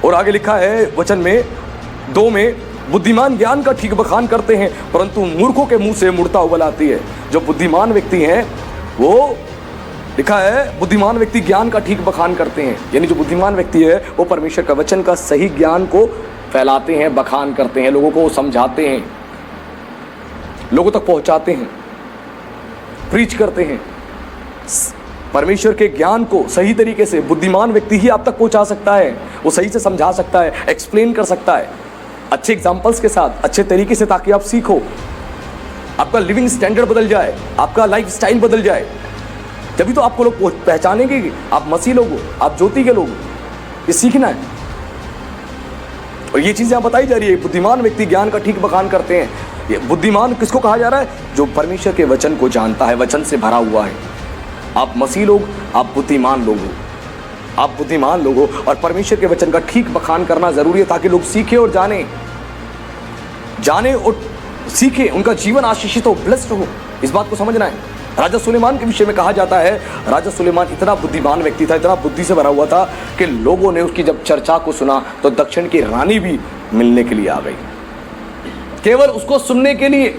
और आगे लिखा है वचन में 2 में, बुद्धिमान ज्ञान का ठीक बखान करते हैं परंतु मूर्खों के मुंह से मुड़ता उबल आती है। जो बुद्धिमान व्यक्ति हैं वो, लिखा है बुद्धिमान व्यक्ति ज्ञान का ठीक बखान करते हैं, यानी जो बुद्धिमान व्यक्ति है वो परमेश्वर का वचन का सही ज्ञान को फैलाते हैं, बखान करते हैं, लोगों को समझाते हैं, लोगों तक पहुंचाते हैं, प्रीच करते हैं। परमेश्वर के ज्ञान को सही तरीके से बुद्धिमान व्यक्ति ही आप तक पहुंचा सकता है, वो सही से समझा सकता है, एक्सप्लेन कर सकता है अच्छे एग्जाम्पल्स के साथ, अच्छे तरीके से, ताकि आप सीखो, आपका लिविंग स्टैंडर्ड बदल जाए, आपका लाइफ स्टाइल बदल जाए। तभी तो आपको लोग पहचानेंगे कि आप मसीह लोग हो, आप ज्योति के लोग हो। ये सीखना है और ये चीज़ें आप बताई जा रही है। बुद्धिमान व्यक्ति ज्ञान का ठीक बखान करते हैं। ये बुद्धिमान किसको कहा जा रहा है? जो परमेश्वर के वचन को जानता है, वचन से भरा हुआ है। आप मसीह लोग, आप बुद्धिमान लोग हो, आप बुद्धिमान लोग हो और परमेश्वर के वचन का ठीक बखान करना जरूरी है ताकि लोग सीखे और जाने और सीखे, उनका जीवन आशीषित हो, ब्लेस्ड हो। इस बात को समझना है। राजा सुलेमान के विषय में कहा जाता है, राजा सुलेमान इतना बुद्धिमान व्यक्ति था, इतना बुद्धि से भरा हुआ था कि लोगों ने उसकी जब चर्चा को सुना तो दक्षिण की रानी भी मिलने के लिए आ गई, केवल उसको सुनने के लिए,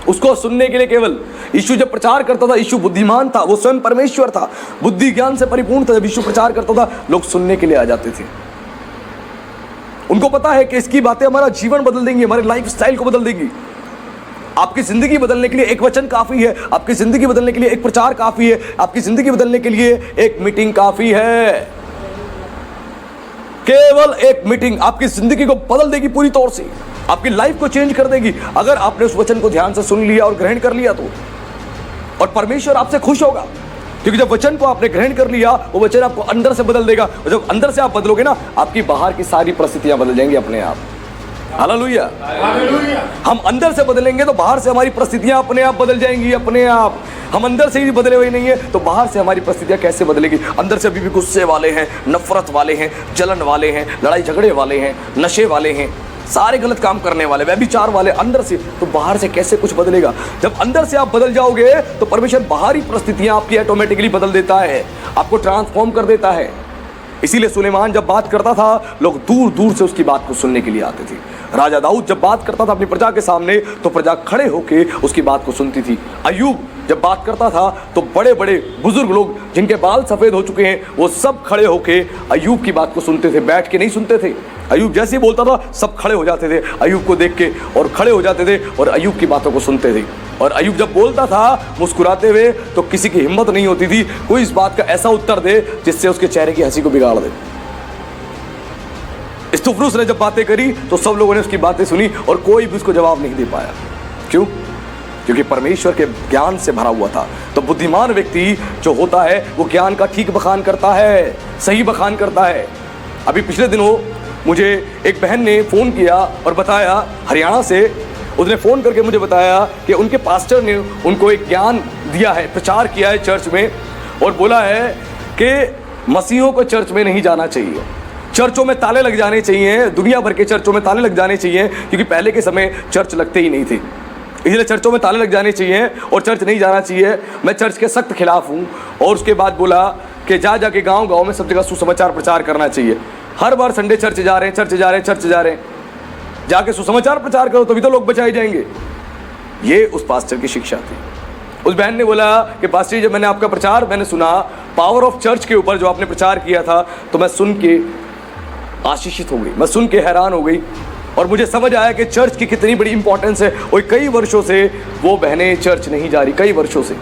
उसको सुनने के लिए। केवल यीशु जब प्रचार करता था, यीशु बुद्धिमान था, वो स्वयं परमेश्वर था, बुद्धि ज्ञान से परिपूर्ण था। जब यीशु प्रचार करता था लोग सुनने के लिए आ जाते थे। उनको पता है कि इसकी बातें हमारा जीवन बदल देंगी, हमारे लाइफ स्टाइल को बदल देंगी। आपकी जिंदगी बदलने के लिए एक वचन काफी है, आपकी जिंदगी बदलने के लिए एक प्रचार काफी है, आपकी जिंदगी बदलने के लिए एक मीटिंग काफी है। केवल एक मीटिंग आपकी जिंदगी को बदल देगी, पूरी तौर से आपकी लाइफ को चेंज कर देगी, अगर आपने उस वचन को ध्यान से सुन लिया और ग्रहण कर लिया तो। और परमेश्वर आपसे खुश होगा, क्योंकि जब वचन को आपने ग्रहण कर लिया, वो वचन आपको अंदर से बदल देगा। और जब अंदर से आप बदलोगे ना, आपकी बाहर की सारी परिस्थितियां बदल जाएंगी अपने आप। हालेलुया। हम अंदर से बदलेंगे तो बाहर से हमारी परिस्थितियां अपने आप बदल जाएंगी, अपने आप। हम अंदर से ही बदले हुए नहीं है तो बाहर से हमारी परिस्थितियां कैसे बदलेगी? अंदर से अभी भी गुस्से वाले हैं, नफरत वाले हैं, जलन वाले हैं, लड़ाई झगड़े वाले हैं, नशे वाले हैं, सारे गलत काम करने वाले, व्यभिचार वाले अंदर से, तो बाहर से कैसे कुछ बदलेगा? जब अंदर से आप बदल जाओगे तो परमेश्वर बाहरी परिस्थितियां आपकी ऑटोमेटिकली बदल देता है, आपको ट्रांसफॉर्म कर देता है। इसीलिए सुलेमान जब बात करता था, लोग दूर दूर से उसकी बात को सुनने के लिए आते थे। राजा दाऊद जब बात करता था अपनी प्रजा के सामने तो प्रजा खड़े होके उसकी बात को सुनती थी। अय्यूब जब बात करता था तो बड़े बड़े बुजुर्ग लोग जिनके बाल सफेद हो चुके हैं वो सब खड़े होके अय्यूब की बात को सुनते थे, बैठ के नहीं सुनते थे। अय्यूब जैसे ही बोलता था सब खड़े हो जाते थे अय्यूब को देख के, और खड़े हो जाते थे और अय्यूब की बातों को सुनते थे। और अय्यूब जब बोलता था मुस्कुराते हुए तो किसी की हिम्मत नहीं होती थी कोई इस बात का ऐसा उत्तर दे जिससे उसके चेहरे की हंसी को बिगाड़ दे। इस्तुफनुस ने जब बातें करी तो सब लोगों ने उसकी बातें सुनी और कोई भी उसको जवाब नहीं दे पाया। क्यों? क्योंकि परमेश्वर के ज्ञान से भरा हुआ था। तो बुद्धिमान व्यक्ति जो होता है वो ज्ञान का ठीक बखान करता है, सही बखान करता है। अभी पिछले दिनों मुझे एक बहन ने फ़ोन किया और बताया, हरियाणा से, उसने फ़ोन करके मुझे बताया कि उनके पास्टर ने उनको एक ज्ञान दिया है, प्रचार किया है चर्च में, और बोला है कि मसीहों को चर्च में नहीं जाना चाहिए, चर्चों में ताले लग जाने चाहिए, दुनिया भर के चर्चों में ताले लग जाने चाहिए, क्योंकि पहले के समय चर्च लगते ही नहीं थे, इसलिए चर्चों में ताले लग जाने चाहिए और चर्च नहीं जाना चाहिए। मैं चर्च के सख्त खिलाफ हूँ। और उसके बाद बोला कि जाके गांव गांव में सब जगह सुसमाचार प्रचार करना चाहिए। हर बार संडे चर्च जा रहे हैं, चर्च जा रहे हैं, चर्च जा रहे हैं, जाके सुसमाचार प्रचार करो तभी तो लोग बचाए जाएंगे। ये उस पास्टर की शिक्षा थी। उस बहन ने बोला कि पास्टर जी जब मैंने आपका प्रचार मैंने सुना पावर ऑफ चर्च के ऊपर जो आपने प्रचार किया था, तो मैं सुन के आशीषित हो गई, मैं सुन के हैरान हो गई और मुझे समझ आया कि चर्च की कितनी बड़ी इंपॉर्टेंस है। और कई वर्षों से वो बहनें चर्च नहीं जा रही, कई वर्षों से।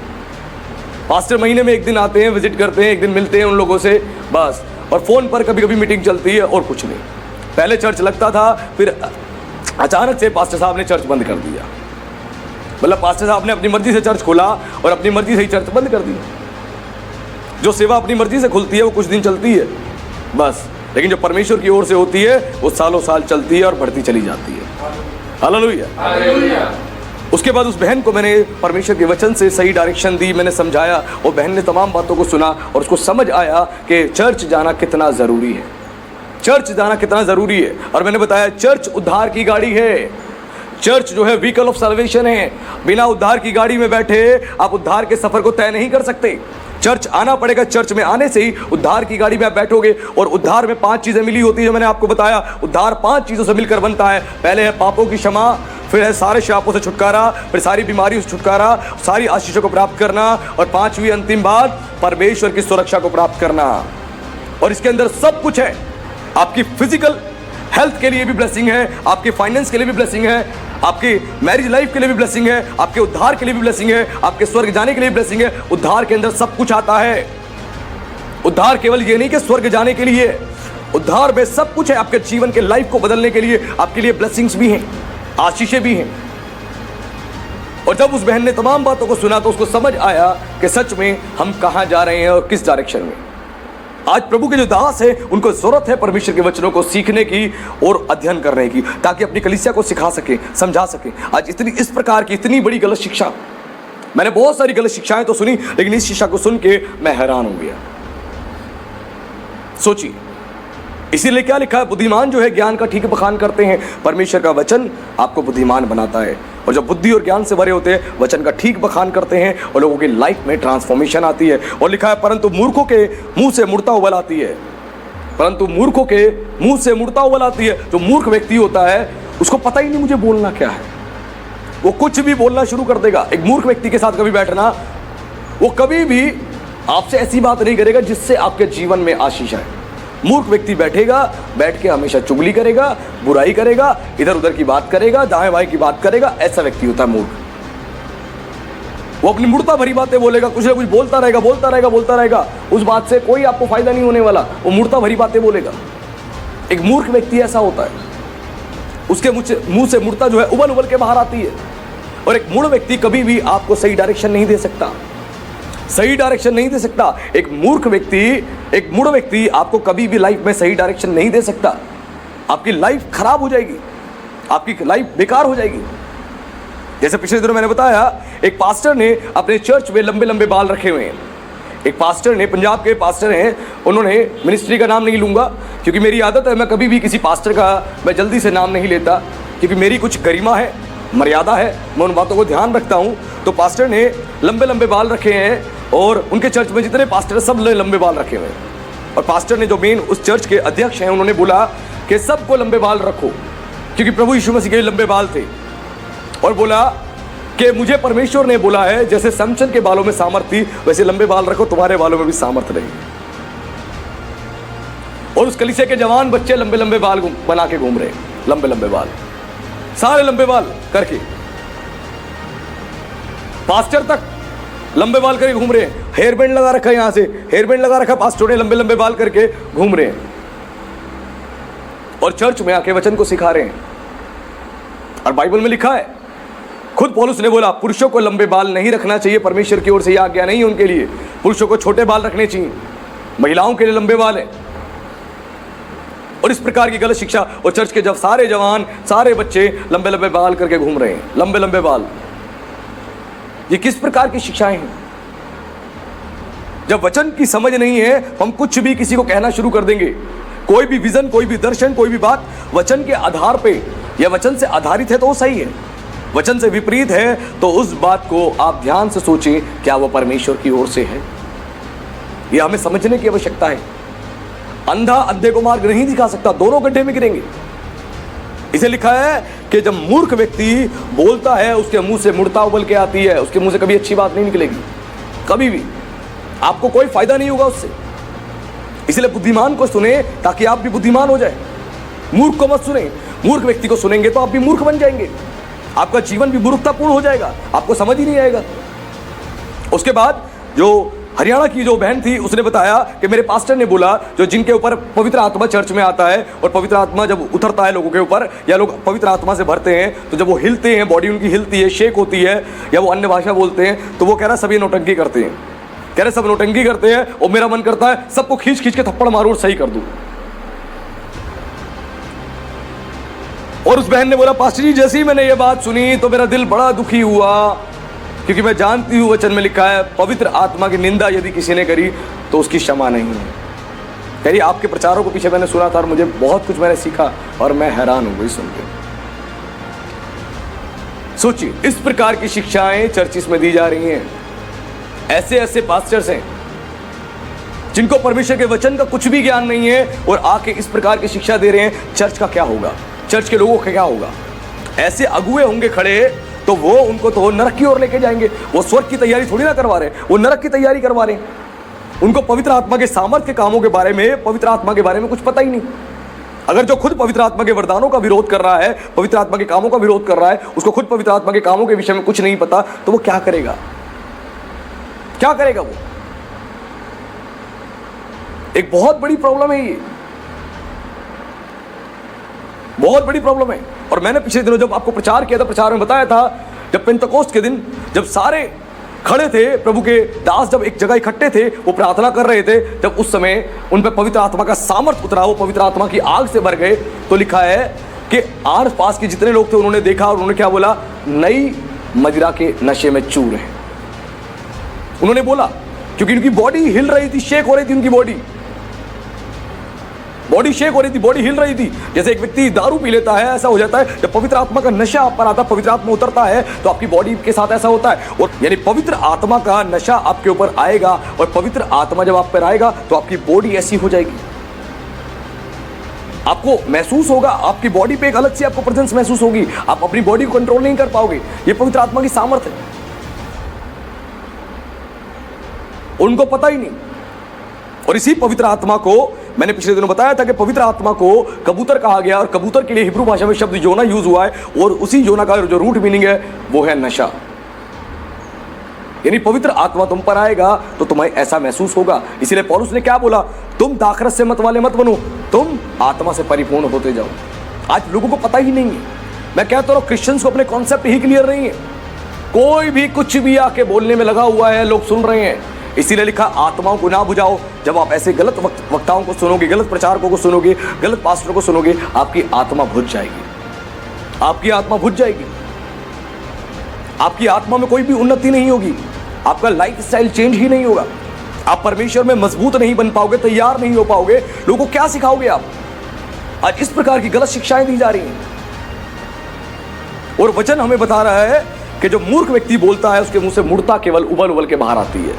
पास्टर महीने में एक दिन आते हैं, विजिट करते हैं, एक दिन मिलते हैं उन लोगों से बस, और फ़ोन पर कभी कभी मीटिंग चलती है और कुछ नहीं। पहले चर्च लगता था, फिर अचानक से पास्टर साहब ने चर्च बंद कर दिया। मतलब पास्टर साहब ने अपनी मर्जी से चर्च खोला और अपनी मर्जी से ही चर्च बंद कर दी। जो सेवा अपनी मर्जी से खुलती है वो कुछ दिन चलती है बस, लेकिन जो परमेश्वर की ओर से होती है वो सालों साल चलती है और बढ़ती चली जाती है। हालेलुया। उसके बाद उस बहन को मैंने परमेश्वर के वचन से सही डायरेक्शन दी, मैंने समझाया, और बहन ने तमाम बातों को सुना और उसको समझ आया कि चर्च जाना कितना ज़रूरी है, चर्च जाना कितना ज़रूरी है। और मैंने बताया चर्च उद्धार की गाड़ी है, चर्च जो है व्हीकल ऑफ सल्वेशन है। बिना उद्धार की गाड़ी में बैठे आप उद्धार के सफ़र को तय नहीं कर सकते। चर्च आना पड़ेगा। चर्च में आने से ही उद्धार की गाड़ी में आप बैठोगे, और उद्धार में 5 चीजें मिली होती है जो मैंने आपको बताया। उद्धार 5 चीजों से मिलकर बनता है। पहले है पापों की क्षमा, फिर है सारे श्रापों से छुटकारा, फिर सारी बीमारियों से छुटकारा, सारी आशीषों को प्राप्त करना, और 5वीं अंतिम बात परमेश्वर की सुरक्षा को प्राप्त करना। और इसके अंदर सब कुछ है। आपकी फिजिकल हेल्थ के लिए भी ब्लेसिंग है, आपके फाइनेंस के लिए भी ब्लेसिंग है, आपके मैरिज लाइफ के लिए भी ब्लेसिंग है, आपके उद्धार के लिए भी ब्लेसिंग है, आपके स्वर्ग जाने के लिए भी ब्लेसिंग है। उद्धार के अंदर सब कुछ आता है। उद्धार केवल ये नहीं कि स्वर्ग जाने के लिए, उद्धार में सब कुछ है। आपके जीवन के लाइफ को बदलने के लिए आपके लिए ब्लेसिंग्स भी हैं, आशीषें भी हैं। और जब उस बहन ने तमाम बातों को सुना तो उसको समझ आया कि सच में हम कहां जा रहे हैं और किस डायरेक्शन में। आज प्रभु के जो दास है उनको जरूरत है परमेश्वर के वचनों को सीखने की और अध्ययन करने की, ताकि अपनी कलीसिया को सिखा सके, समझा सके। आज इस प्रकार की इतनी बड़ी गलत शिक्षा, मैंने बहुत सारी गलत शिक्षाएं तो सुनी, लेकिन इस शिक्षा को सुन के मैं हैरान हो गया। सोचिए, इसीलिए क्या लिखा है, बुद्धिमान जो है ज्ञान का ठीक बखान करते हैं। परमेश्वर का वचन आपको बुद्धिमान बनाता है, और जब बुद्धि और ज्ञान से भरे होते हैं वचन का ठीक बखान करते हैं और लोगों की लाइफ में ट्रांसफॉर्मेशन आती है। और लिखा है, परंतु मूर्खों के मुंह से मुड़ता उबल आती है। परंतु मूर्खों के मुंह से मुड़ता उबल आती है। जो मूर्ख व्यक्ति होता है उसको पता ही नहीं मुझे बोलना क्या है, वो कुछ भी बोलना शुरू कर देगा। एक मूर्ख व्यक्ति के साथ कभी बैठना, वो कभी भी आपसे ऐसी बात नहीं करेगा जिससे आपके जीवन में आशीष आए। मूर्ख व्यक्ति बैठेगा, बैठ के हमेशा चुगली करेगा, बुराई करेगा, इधर उधर की बात करेगा, दाएं बाएं की बात करेगा। ऐसा व्यक्ति होता है मूर्ख। वो अपनी मूर्खता भरी बातें बोलेगा, कुछ ना कुछ बोलता रहेगा, बोलता रहेगा, बोलता रहेगा। उस बात से कोई आपको फायदा नहीं होने वाला, वो मूर्खता भरी बातें बोलेगा। एक मूर्ख व्यक्ति ऐसा होता है, उसके मुंह से मूर्खता जो है उबल उबल के बाहर आती है। और एक मूढ़ व्यक्ति कभी भी आपको सही डायरेक्शन नहीं दे सकता, सही डायरेक्शन नहीं दे सकता। एक मूर्ख व्यक्ति, एक मूढ़ व्यक्ति आपको कभी भी लाइफ में सही डायरेक्शन नहीं दे सकता। आपकी लाइफ खराब हो जाएगी, आपकी लाइफ बेकार हो जाएगी। जैसे पिछले दिनों मैंने बताया, एक पास्टर ने अपने चर्च में लंबे लंबे बाल रखे हुए हैं। एक पास्टर ने, पंजाब के पास्टर हैं, उन्होंने, मिनिस्ट्री का नाम नहीं लूँगा क्योंकि मेरी आदत है, मैं कभी भी किसी पास्टर का मैं जल्दी से नाम नहीं लेता, क्योंकि मेरी कुछ गरिमा है, मर्यादा है, मैं उन बातों को ध्यान रखता हूँ। तो पास्टर ने लंबे लंबे बाल रखे हैं, और उनके चर्च में जितने पास्टर हैं सब लंबे बाल रखे हुए हैं। और पास्टर ने, जो मेन उस चर्च के अध्यक्ष हैं, उन्होंने बोला कि सबको लंबे बाल रखो, क्योंकि प्रभु यीशु मसीह के लंबे बाल थे। और बोला कि मुझे परमेश्वर ने बोला है, जैसे समसन के बालों में सामर्थ थी वैसे लंबे बाल रखो, तुम्हारे बालों में भी सामर्थ रहेगी। और उस कलीसिया के जवान बच्चे लंबे लंबे बाल बना के घूम रहे हैं, लंबे लंबे बाल, सारे लंबे बाल करके, पास्टर तक लंबे बाल करके घूम रहे हैं। हेयर बैंड लगा रखा है, यहां से हेयर बैंड लगा रखा पास्टर ने, लंबे लंबे बाल करके घूम रहे हैं, और चर्च में आके वचन को सिखा रहे हैं। और बाइबल में लिखा है, खुद पौलुस ने बोला, पुरुषों को लंबे बाल नहीं रखना चाहिए, परमेश्वर की ओर से यह आज्ञा नहीं है उनके लिए। पुरुषों को छोटे बाल रखने चाहिए, महिलाओं के लिए लंबे बाल है। और इस प्रकार की गलत शिक्षा, और चर्च के जब सारे जवान, सारे बच्चे लंबे लंबे बाल करके घूम रहे हैं, लंबे लंबे बाल। ये किस प्रकार की शिक्षाएं हैं? जब वचन की समझ नहीं है, हम कुछ भी किसी को कहना शुरू कर देंगे। कोई भी विजन, कोई भी दर्शन, कोई भी बात वचन के आधार पे या वचन से आधारित है तो वो सही है, वचन से विपरीत है तो उस बात को आप ध्यान से सोचें, क्या वो परमेश्वर की ओर से है? यह हमें समझने की आवश्यकता है। अंधा अंधे को मार्ग नहीं दिखा सकता, दोनों गड्ढे में गिरेंगे। इसे लिखा है कि जब मूर्ख व्यक्ति बोलता है, उसके मुंह से मुड़ता उबल के आती है, उसके मुंह से कभी अच्छी बात नहीं निकलेगी, कभी भी। आपको कोई फायदा नहीं होगा उससे। इसलिए बुद्धिमान को सुने ताकि आप भी बुद्धिमान हो जाए। मूर्ख को मत सुने, मूर्ख व्यक्ति को सुनेंगे तो आप भी मूर्ख बन जाएंगे, आपका जीवन भी मूर्खतापूर्ण हो जाएगा, आपको समझ ही नहीं आएगा। उसके बाद जो हरियाणा की जो बहन थी, उसने बताया कि मेरे पास्टर ने बोला, जो जिनके ऊपर पवित्र आत्मा चर्च में आता है, और पवित्र आत्मा जब उतरता है लोगों के ऊपर, या लोग पवित्र आत्मा से भरते हैं, तो जब वो हिलते हैं, बॉडी उनकी हिलती है, शेक होती है, या वो अन्य भाषा बोलते हैं, तो वो कह रहा सभी नौटंकी करते हैं, कह रहे सब नौटंकी करते हैं। और मेरा मन करता है सबको खींच खींच के थप्पड़ मारूं और सही कर दूं। और उस बहन ने बोला, पास्टर जी जैसे ही मैंने ये बात सुनी तो मेरा दिल बड़ा दुखी हुआ, क्योंकि मैं जानती हूँ वचन में लिखा है, पवित्र आत्मा की निंदा यदि किसी ने करी तो उसकी क्षमा नहीं है। कहिए, आपके प्रचारों को पीछे मैंने सुना था और मुझे बहुत कुछ मैंने सीखा, और मैं हैरान हो गई सुन के। सोचिए, इस प्रकार की शिक्षाएं चर्चिस में दी जा रही हैं। ऐसे ऐसे पास्टर्स हैं जिनको परमेश्वर के वचन का कुछ भी ज्ञान नहीं है और आके इस प्रकार की शिक्षा दे रहे हैं, चर्च का क्या होगा? चर्च के लोगों का क्या होगा? ऐसे अगुए होंगे खड़े तो वो उनको तो नरक की ओर लेके जाएंगे। वो स्वर्ग की तैयारी थोड़ी ना करवा रहे, वो नरक की तैयारी करवा रहे हैं। उनको पवित्र आत्मा के सामर्थ्य के कामों के बारे में, पवित्र आत्मा के बारे में कुछ पता ही नहीं। अगर जो खुद पवित्र आत्मा के वरदानों का विरोध कर रहा है, पवित्र आत्मा के कामों का विरोध कर रहा है, उसको खुद पवित्र आत्मा के कामों के विषय में कुछ नहीं पता, तो वो क्या करेगा? क्या करेगा वो? एक बहुत बड़ी प्रॉब्लम है ये, बहुत बड़ी प्रॉब्लम है। और मैंने पिछले दिनों जब आपको प्रचार किया था, प्रचार में बताया था, जब पेंतकोस्त के दिन जब सारे खड़े थे, प्रभु के दास जब एक जगह इकट्ठे थे, वो प्रार्थना कर रहे थे, जब उस समय उन पर पवित्र आत्मा का सामर्थ उतरा, वो पवित्र आत्मा की आग से भर गए, तो लिखा है कि आस पास के जितने लोग थे उन्होंने देखा और उन्होंने क्या बोला? नई मदिरा के नशे में चूर है, उन्होंने बोला, क्योंकि उनकी बॉडी हिल रही थी, शेक हो रही थी, उनकी बॉडी शेक हो रही थी, बॉडी हिल रही थी। जैसे एक व्यक्ति दारू पी लेता है, ऐसा हो जाता है। जब पवित्र आत्मा का नशा आप पर आता है, पवित्र आत्मा उतरता है, तो आपकी बॉडी के साथ ऐसा होता है। और यानी पवित्र आत्मा का नशा आपके ऊपर आएगा, और पवित्र आत्मा जब आप पर आएगा तो आपकी बॉडी ऐसी हो जाएगी, आपको महसूस होगा, आपकी बॉडी पे एक अलग सी आपको प्रेजेंस महसूस होगी, आप अपनी बॉडी को कंट्रोल नहीं कर पाओगे। ये पवित्र आत्मा की सामर्थ है, उनको पता ही नहीं। और इसी पवित्र आत्मा को मैंने पिछले दिनों बताया था कि पवित्र आत्मा को कबूतर कहा गया, और कबूतर के लिए हिब्रू भाषा में शब्द योना यूज हुआ है, और उसी योना का जो रूट मीनिंग है वो है नशा। यानी पवित्र आत्मा तुम पर आएगा तो तुम्हें ऐसा महसूस होगा। इसीलिए पौलुस ने क्या बोला? तुम दाखरस से मत वाले मत बनो, तुम आत्मा से परिपूर्ण होते जाओ। आज लोगों को पता ही नहीं है। मैं कहता हूं क्रिश्चियंस को अपने कॉन्सेप्ट ही क्लियर नहीं है। कोई भी कुछ भी आके बोलने में लगा हुआ है, लोग सुन रहे हैं। इसीलिए लिखा, आत्माओं को ना बुझाओ। जब आप ऐसे गलत वक्ताओं को सुनोगे, गलत प्रचारकों को सुनोगे, गलत पास्टरों को सुनोगे, आपकी आत्मा बुझ जाएगी, आपकी आत्मा बुझ जाएगी। आपकी आत्मा में कोई भी उन्नति नहीं होगी, आपका लाइफ स्टाइल चेंज ही नहीं होगा, आप परमेश्वर में मजबूत नहीं बन पाओगे, तैयार नहीं हो पाओगे। लोगों को क्या सिखाओगे आप? आज इस प्रकार की गलत शिक्षाएं दी जा रही हैं। और वचन हमें बता रहा है कि जो मूर्ख व्यक्ति बोलता है उसके मुंह से मूर्खता केवल उबल उबल के बाहर आती है।